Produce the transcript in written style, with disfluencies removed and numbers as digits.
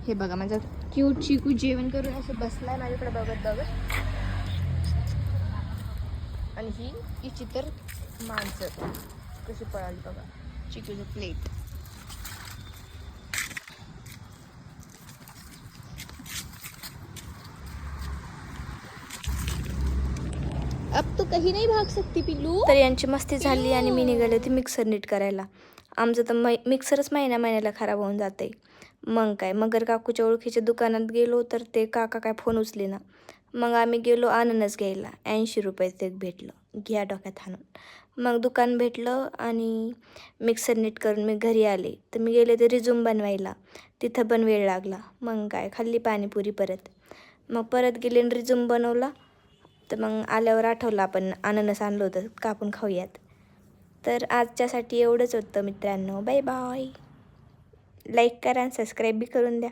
हे बघा माझा क्यूट चिकू जेवण करून असं बसलाय माझ्याकडे बघत बघत. आणि ही चितर मांजर कशी पळाली बघा. चिकूचं प्लेट. अब तो कहीं नहीं भाग सकती पिल्लू. तर यांची मस्ती झाली आणि मी निघाले होते मिक्सर नीट करायला. आमचं तर मिक्सरच महिन्याला खराब होऊन जाते. मग काय मगर काकूच्या ओळखीच्या दुकानात गेलो तर ते काका काय फोन उचले ना. मग आम्ही गेलो अननस घ्यायला. 80 रुपयाचं एक भेटलं. घ्या डोक्यात हाणून. मग दुकान भेटलं आणि मिक्सर नीट करून मी घरी आले. तर मी गेले ते रिझ्यूम बनवायला. तिथं पण वेळ लागला. मग काय खाल्ली पाणीपुरी परत. मग परत गेले आणि रिझ्यूम बनवला. तर मग आल्यावर आठवलं आपण अननस आणलं होतं कापून खाऊयात. तर आजच्यासाठी एवढंच होतं मित्रांनो. Bye bye. लाईक करा आणि सबस्क्राईब बी करून द्या.